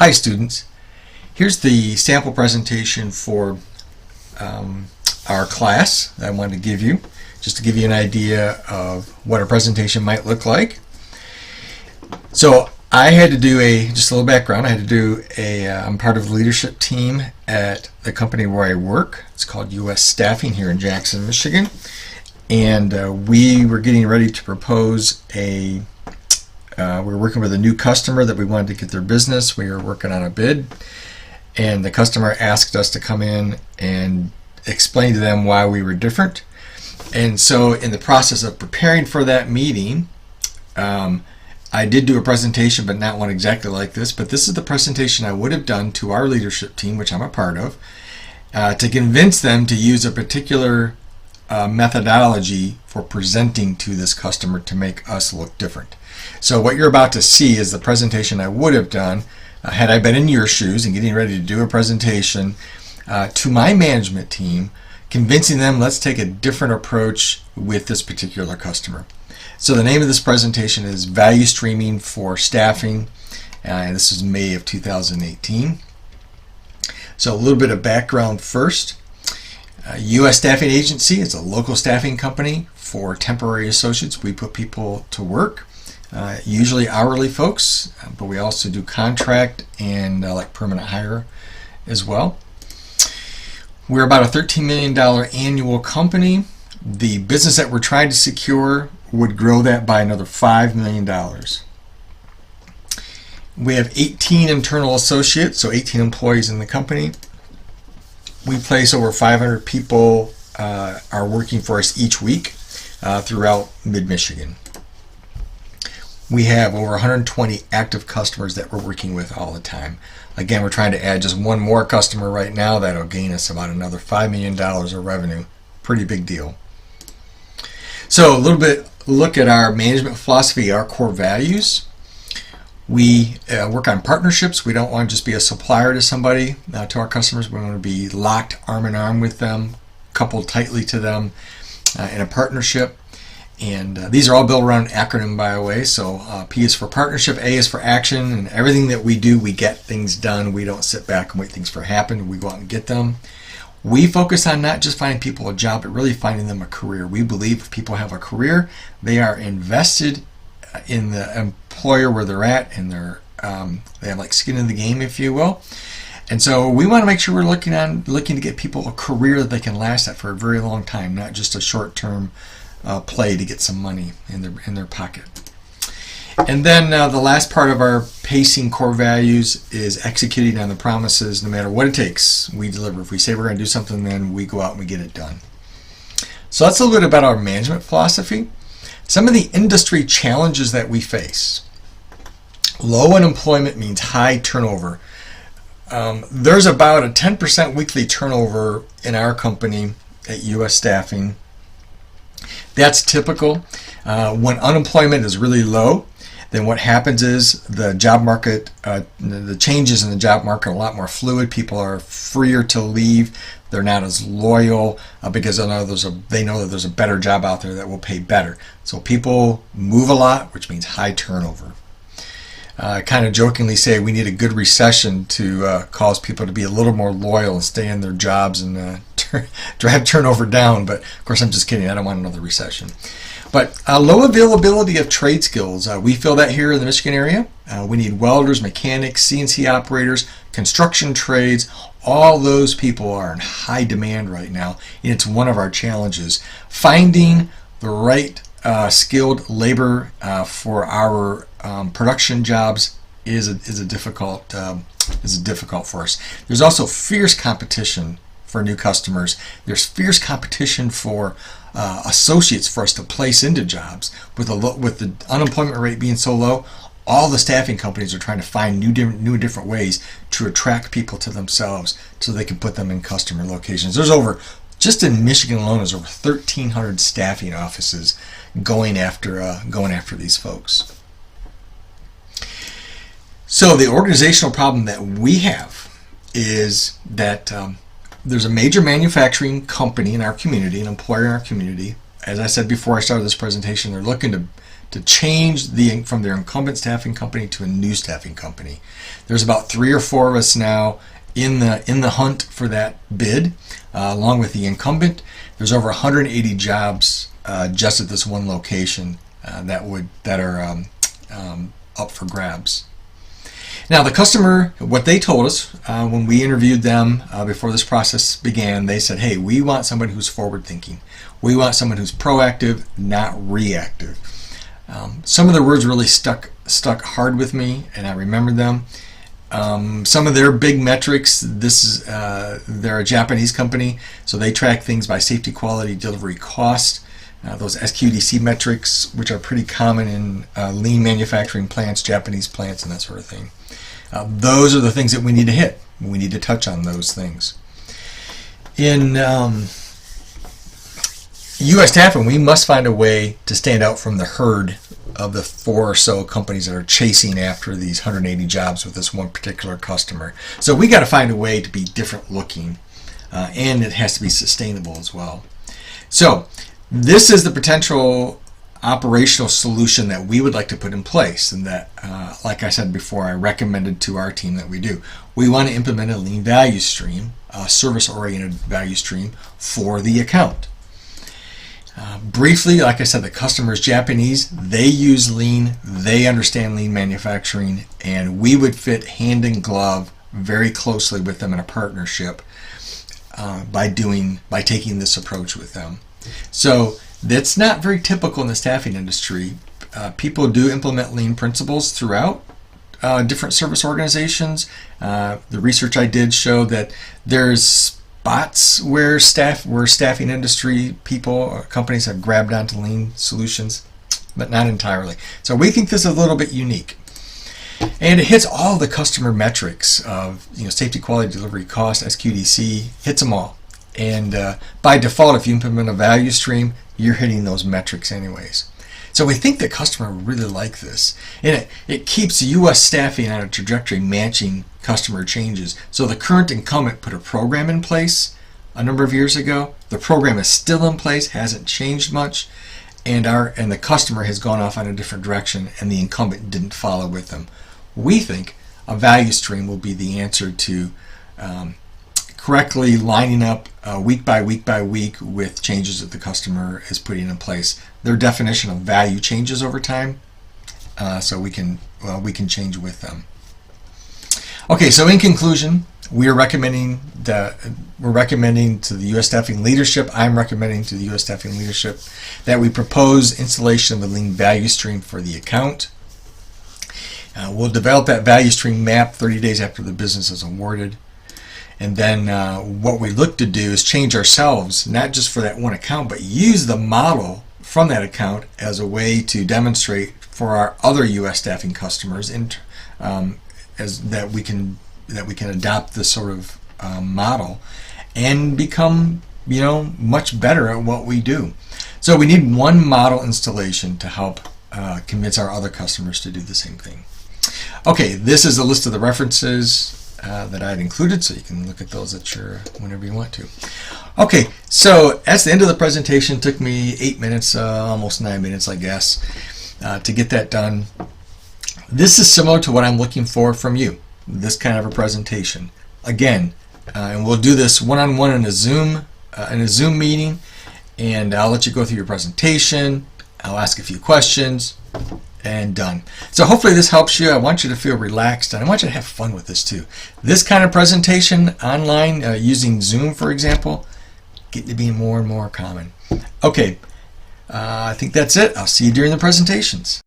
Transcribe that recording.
Hi students, here's the sample presentation for our class that I wanted to give you, just to give you an idea of what a presentation might look like. So I had to do just a little background. I had to do I'm part of the leadership team at the company where I work. It's called US Staffing here in Jackson, Michigan. And we were getting ready to propose we were working with a new customer that we wanted to get their business. We were working on a bid, and the customer asked us to come in and explain to them why we were different. And so in the process of preparing for that meeting, I did do a presentation, but not one exactly like this. But this is the presentation I would have done to our leadership team, which I'm a part of, to convince them to use a particular methodology for presenting to this customer to make us look different. So what you're about to see is the presentation I would have done had I been in your shoes and getting ready to do a presentation to my management team, convincing them let's take a different approach with this particular customer. So the name of this presentation is Value Streaming for Staffing, and this is May of 2018. So a little bit of background first. US Staffing Agency is a local staffing company for temporary associates. We put people to work, usually hourly folks, but we also do contract and like permanent hire as well. We're about a $13 million annual company. The business that we're trying to secure would grow that by another $5 million. We have 18 internal associates, so 18 employees in the company. We place over 500 people are working for us each week throughout mid-Michigan. We have over 120 active customers that we're working with all the time. Again, we're trying to add just one more customer right now that'll gain us about another $5 million of revenue. Pretty big deal. So a little bit look at our management philosophy, our core values. We work on partnerships. We don't want to just be a supplier to somebody, to our customers. We want to be locked arm in arm with them, coupled tightly to them in a partnership. And these are all built around an acronym, by the way. So P is for partnership, A is for action, and everything that we do, we get things done. We don't sit back and wait things to happen. We go out and get them. We focus on not just finding people a job, but really finding them a career. We believe if people have a career, they are invested in the employer where they're at, and they have like skin in the game, if you will. And so we want to make sure we're looking to get people a career that they can last at for a very long time, not just a short-term play to get some money in their pocket. And then the last part of our pacing core values is executing on the promises. No matter what it takes, we deliver. If we say we're going to do something, then we go out and we get it done. So that's a little bit about our management philosophy. Some of the industry challenges that we face. Low unemployment means high turnover. There's about a 10% weekly turnover in our company at US Staffing. That's typical. When unemployment is really low, then what happens is the job market, the changes in the job market are a lot more fluid. People are freer to leave. They're not as loyal because they know that there's a better job out there that will pay better. So people move a lot, which means high turnover. I kind of jokingly say we need a good recession to cause people to be a little more loyal and stay in their jobs and drive turnover down. But of course, I'm just kidding. I don't want another recession. But low availability of trade skills. We feel that here in the Michigan area. We need welders, mechanics, CNC operators, construction trades. All those people are in high demand right now, and it's one of our challenges. Finding the right skilled labor for our production jobs is difficult for us. There's also fierce competition for new customers. There's fierce competition for associates for us to place into jobs. With the unemployment rate being so low, all the staffing companies are trying to find new and different ways to attract people to themselves so they can put them in customer locations. Just in Michigan alone, there's over 1,300 staffing offices going after these folks. So the organizational problem that we have is that there's a major manufacturing company in our community, an employer in our community, as I said before I started this presentation, they're looking to change from their incumbent staffing company to a new staffing company. There's about 3 or 4 of us now in the hunt for that bid, along with the incumbent. There's over 180 jobs just at this one location that are up for grabs. Now, the customer, what they told us when we interviewed them before this process began, they said, hey, we want somebody who's forward-thinking. We want someone who's proactive, not reactive. Some of their words really stuck hard with me, and I remembered them. Some of their big metrics, they're a Japanese company, so they track things by safety, quality, delivery, cost. Those SQDC metrics, which are pretty common in lean manufacturing plants, Japanese plants, and that sort of thing. Those are the things that we need to hit. We need to touch on those things. In U.S. staffing, we must find a way to stand out from the herd of the 4 or so companies that are chasing after these 180 jobs with this one particular customer. So we got to find a way to be different looking, and it has to be sustainable as well. So this is the potential operational solution that we would like to put in place, and that, like I said before, I recommended to our team that we do. We want to implement a lean value stream, a service-oriented value stream for the account. Briefly, like I said, the customer is Japanese. They use lean. They understand lean manufacturing, and we would fit hand in glove very closely with them in a partnership by taking this approach with them. So that's not very typical in the staffing industry. People do implement lean principles throughout different service organizations. The research I did show that there's spots where staffing industry people or companies have grabbed onto lean solutions, but not entirely. So we think this is a little bit unique. And it hits all the customer metrics of safety, quality, delivery, cost, SQDC, hits them all. And by default, if you implement a value stream, you're hitting those metrics anyways. So we think the customer would really like this. And it keeps U.S. staffing on a trajectory matching customer changes. So the current incumbent put a program in place a number of years ago. The program is still in place, hasn't changed much, and the customer has gone off on a different direction, and the incumbent didn't follow with them. We think a value stream will be the answer to correctly lining up week by week by week with changes that the customer is putting in place. Their definition of value changes over time, so we can change with them. Okay, so in conclusion, we're recommending to the U.S. staffing leadership. I'm recommending to the U.S. staffing leadership that we propose installation of a lean value stream for the account. We'll develop that value stream map 30 days after the business is awarded. And then what we look to do is change ourselves, not just for that one account, but use the model from that account as a way to demonstrate for our other U.S. staffing customers that we can adopt this sort of model and become much better at what we do. So we need one model installation to help convince our other customers to do the same thing. Okay, this is a list of the references that I'd included, so you can look at those whenever you want to. Okay, so that's the end of the presentation. It took me 8 minutes, almost 9 minutes, I guess, to get that done. This is similar to what I'm looking for from you, this kind of a presentation. Again, and we'll do this one-on-one in a Zoom meeting, and I'll let you go through your presentation. I'll ask a few questions, and done. So hopefully this helps you. I want you to feel relaxed, and I want you to have fun with this too. This kind of presentation online, using Zoom, for example, getting to be more and more common. Okay, I think that's it. I'll see you during the presentations.